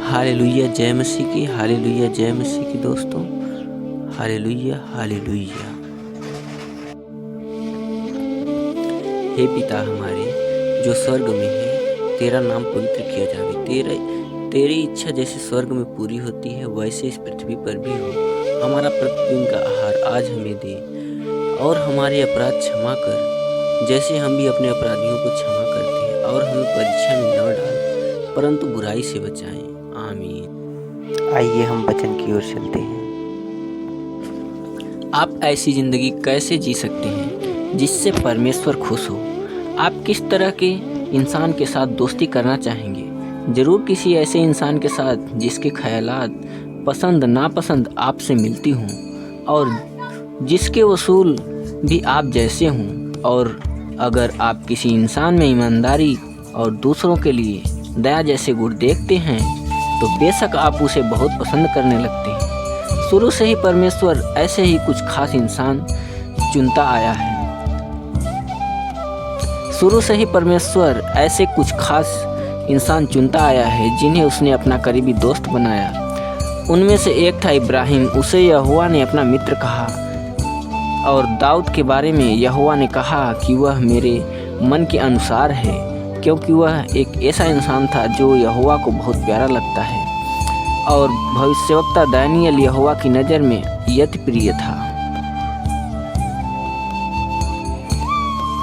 Hallelujah, जय मसीह की। Hallelujah, जय मसीह की दोस्तों। Hallelujah hallelujah. हे पिता हमारे जो स्वर्ग में है, तेरा नाम पवित्र किया जावे। तेरी इच्छा जैसे स्वर्ग में पूरी होती है, वैसे इस पृथ्वी पर भी हो। हमारा प्रतिदिन का आहार आज हमें दे, और हमारे अपराध क्षमा कर, जैसे हम भी अपने अपराधियों को क्षमा करते हैं। और हमें परीक्षा में न डाल, परंतु बुराई से बचाएं। आमीन। आइए हम वचन की ओर चलते हैं। आप ऐसी जिंदगी कैसे जी सकते हैं जिससे परमेश्वर खुश हो? आप किस तरह के इंसान के साथ दोस्ती करना चाहेंगे? जरूर किसी ऐसे इंसान के साथ जिसके ख्यालात, पसंद नापसंद आपसे मिलती हों, और जिसके उसूल भी आप जैसे हों। और अगर आप किसी इंसान में ईमानदारी और दूसरों के लिए दया जैसे गुण देखते हैं, तो बेशक आप उसे बहुत पसंद करने लगते हैं। शुरू से ही परमेश्वर ऐसे ही कुछ खास इंसान चुनता आया है। शुरू से ही परमेश्वर ऐसे कुछ खास इंसान चुनता आया है जिन्हें उसने अपना करीबी दोस्त बनाया। उनमें से एक था इब्राहिम। उसे यहोवा ने अपना मित्र कहा। और दाऊद के बारे में यहोवा ने कहा कि वह मेरे मन के अनुसार है, क्योंकि वह एक ऐसा इंसान था जो यहोवा को बहुत प्यारा लगता है। और भविष्यवक्ता दानियल यहोवा की नज़र में अति प्रिय था।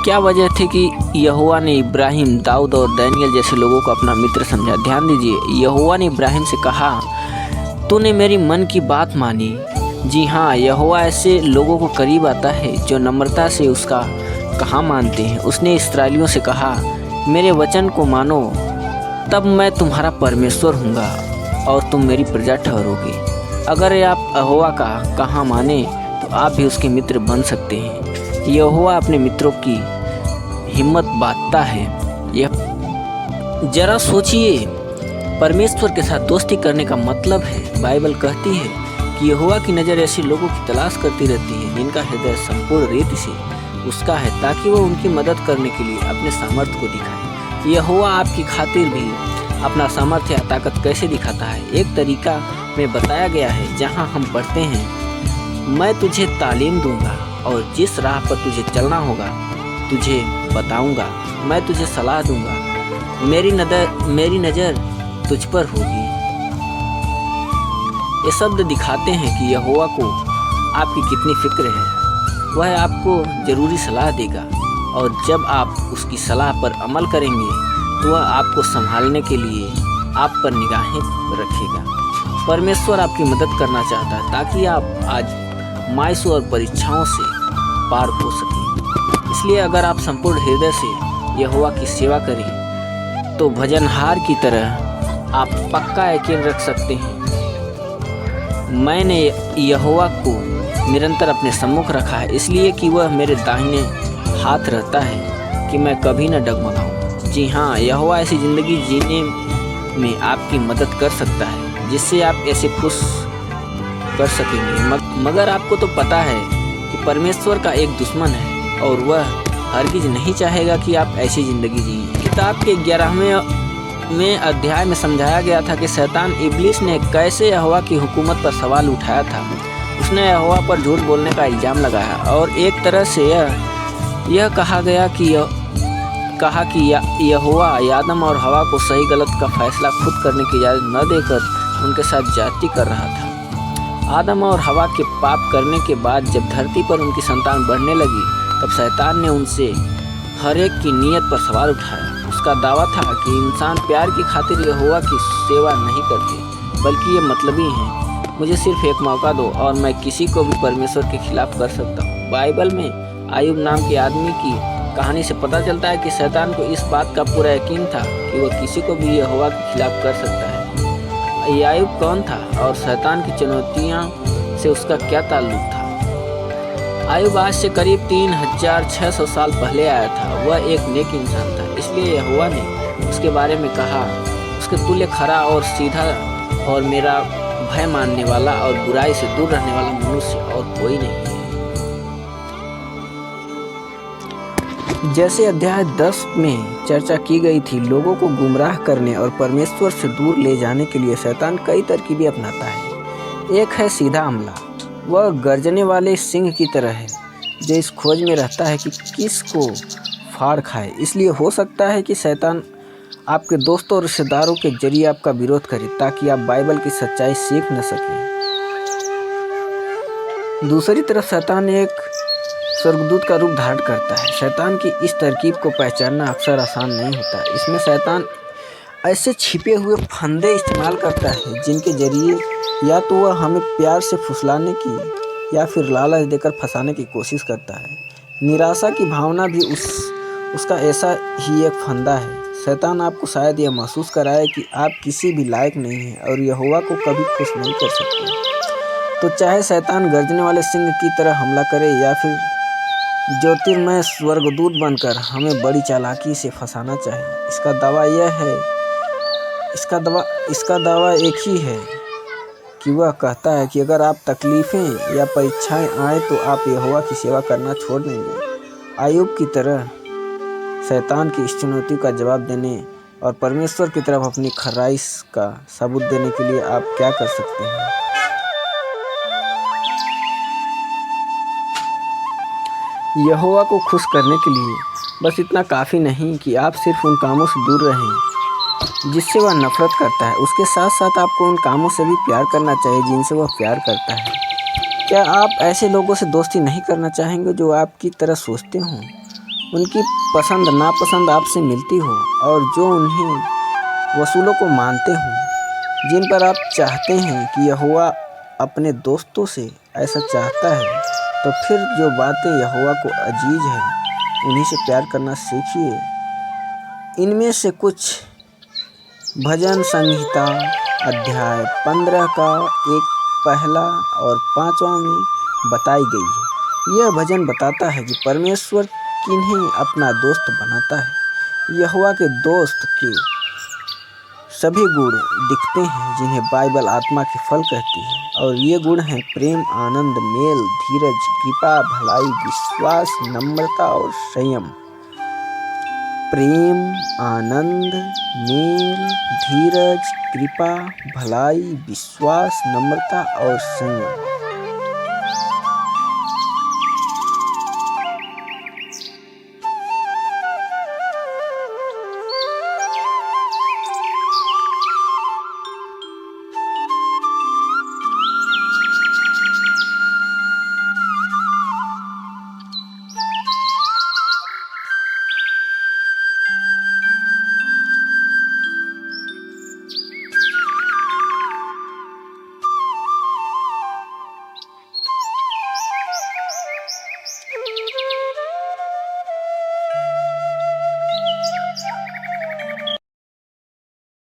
क्या वजह थी कि यहोवा ने इब्राहिम, दाऊद और दानियल जैसे लोगों को अपना मित्र समझा? ध्यान दीजिए, यहोवा ने इब्राहिम से कहा, तूने मेरी मन की बात मानी। जी हाँ, यहोवा ऐसे लोगों को करीब आता है जो नम्रता से उसका कहा मानते हैं। उसने इस्राएलियों से कहा, मेरे वचन को मानो, तब मैं तुम्हारा परमेश्वर हूँगा और तुम मेरी प्रजा ठहरोगे। अगर आप यहोवा का कहा माने तो आप भी उसके मित्र बन सकते हैं। यहोवा अपने मित्रों की हिम्मत बांटता है। यह जरा सोचिए, परमेश्वर के साथ दोस्ती करने का मतलब है, बाइबल कहती है कि यहोवा की नज़र ऐसे लोगों की तलाश करती रहती है जिनका हृदय संपूर्ण रीति से उसका है, ताकि वह उनकी मदद करने के लिए अपने सामर्थ्य को दिखाए। यहोवा आपकी खातिर भी अपना सामर्थ्य या ताकत कैसे दिखाता है, एक तरीका में बताया गया है, जहां हम पढ़ते हैं, मैं तुझे तालीम दूंगा और जिस राह पर तुझे चलना होगा तुझे बताऊंगा। मैं तुझे सलाह दूंगा, मेरी नज़र तुझ पर होगी। ये शब्द दिखाते हैं कि यहोवा को आपकी कितनी फिक्र है। वह आपको ज़रूरी सलाह देगा, और जब आप उसकी सलाह पर अमल करेंगे तो वह आपको संभालने के लिए आप पर निगाहें रखेगा। परमेश्वर आपकी मदद करना चाहता है ताकि आप आज मायूसी और परीक्षाओं से पार हो सकें। इसलिए अगर आप संपूर्ण हृदय से यहोवा की सेवा करें तो भजनहार की तरह आप पक्का यकीन रख सकते हैं, मैंने यहोवा को निरंतर अपने सम्मुख रखा है, इसलिए कि वह मेरे दाहिने हाथ रहता है कि मैं कभी न डगमगाऊं। जी हाँ, यहोवा ऐसी ज़िंदगी जीने में आपकी मदद कर सकता है जिससे आप ऐसे खुश कर सकेंगे। मगर आपको तो पता है कि परमेश्वर का एक दुश्मन है, और वह हरगिज़ नहीं चाहेगा कि आप ऐसी ज़िंदगी जिए। किताब के 11वें अध्याय में समझाया गया था कि शैतान इब्लिस ने कैसे यहोवा की हुकूमत पर सवाल उठाया था। उसने यहोवा पर झूठ बोलने का इल्ज़ाम लगाया, और एक तरह से यह कहा कि यहोवा आदम और हवा को सही गलत का फैसला खुद करने की इजाज़त न देकर उनके साथ जाति कर रहा था। आदम और हवा के पाप करने के बाद जब धरती पर उनकी संतान बढ़ने लगी, तब शैतान ने उनसे हर एक की नीयत पर सवाल उठाया। उसका दावा था कि इंसान प्यार की खातिर यहोवा की सेवा नहीं करते, बल्कि ये मतलबी हैं। मुझे सिर्फ एक मौका दो और मैं किसी को भी परमेश्वर के खिलाफ कर सकता हूँ। बाइबल में आयुब नाम के आदमी की कहानी से पता चलता है कि शैतान को इस बात का पूरा यकीन था कि वह किसी को भी यहोवा के खिलाफ कर सकता है। आयुब कौन था और शैतान की चुनौतियाँ से उसका क्या ताल्लुक था? आयुब आज से करीब 3600 साल पहले आया था। वह एक नेक इंसान था, इसलिए यहोवा ने उसके बारे में कहा, उसके तुल्य खरा और सीधा और मेरा भय मानने वाला और बुराई से दूर रहने वाला मनुष्य और कोई नहीं है। जैसे अध्याय 10 में चर्चा की गई थी, लोगों को गुमराह करने और परमेश्वर से दूर ले जाने के लिए शैतान कई तरकीबें अपनाता है। एक है सीधा हमला। वह गर्जने वाले सिंह की तरह है जो इस खोज में रहता है कि किसको फाड़ खाए। इसलिए हो सकता है कि शैतान आपके दोस्तों और रिश्तेदारों के जरिए आपका विरोध करे ताकि आप बाइबल की सच्चाई सीख न सकें। दूसरी तरफ शैतान एक स्वर्गदूत का रूप धारण करता है। शैतान की इस तरकीब को पहचानना अक्सर आसान नहीं होता। इसमें शैतान ऐसे छिपे हुए फंदे इस्तेमाल करता है जिनके जरिए या तो वह हमें प्यार से फुसलाने की या फिर लालच देकर फंसाने की कोशिश करता है। निराशा की भावना भी उसका ऐसा ही एक फंदा है। शैतान आपको शायद यह महसूस कराए कि आप किसी भी लायक नहीं हैं और यहोवा को कभी खुश नहीं कर सकते। तो चाहे शैतान गर्जने वाले सिंह की तरह हमला करे या फिर ज्योतिर्मय स्वर्गदूत बनकर हमें बड़ी चालाकी से फंसाना चाहे, इसका दावा एक ही है कि वह कहता है कि अगर आप तकलीफ़ें या परीक्षाएं आए तो आप यहोवा की सेवा करना छोड़ देंगे। आयुब की तरह शैतान की इस चुनौती का जवाब देने और परमेश्वर की तरफ अपनी खराइश का सबूत देने के लिए आप क्या कर सकते हैं? यहोवा को खुश करने के लिए बस इतना काफ़ी नहीं कि आप सिर्फ उन कामों से दूर रहें जिससे वह नफरत करता है। उसके साथ साथ आपको उन कामों से भी प्यार करना चाहिए जिनसे वह प्यार करता है। क्या आप ऐसे लोगों से दोस्ती नहीं करना चाहेंगे जो आपकी तरह सोचते हों, उनकी पसंद नापसंद आपसे मिलती हो और जो उन्हें वसूलों को मानते हों, जिन पर आप चाहते हैं कि यहोवा अपने दोस्तों से ऐसा चाहता है? तो फिर जो बातें यहोवा को अजीज है उन्हीं से प्यार करना सीखिए। इनमें से कुछ भजन संहिता अध्याय 15 का एक पहला और 5वां में बताई गई है। यह भजन बताता है कि परमेश्वर किन्हें अपना दोस्त बनाता है। यहोवा के दोस्त के सभी गुण दिखते हैं जिन्हें बाइबल आत्मा के फल कहती है, और ये गुण हैं प्रेम, आनंद, मेल, धीरज, कृपा, भलाई, विश्वास, नम्रता और संयम। प्रेम, आनंद, मेल, धीरज, कृपा, भलाई, विश्वास, नम्रता और संयम।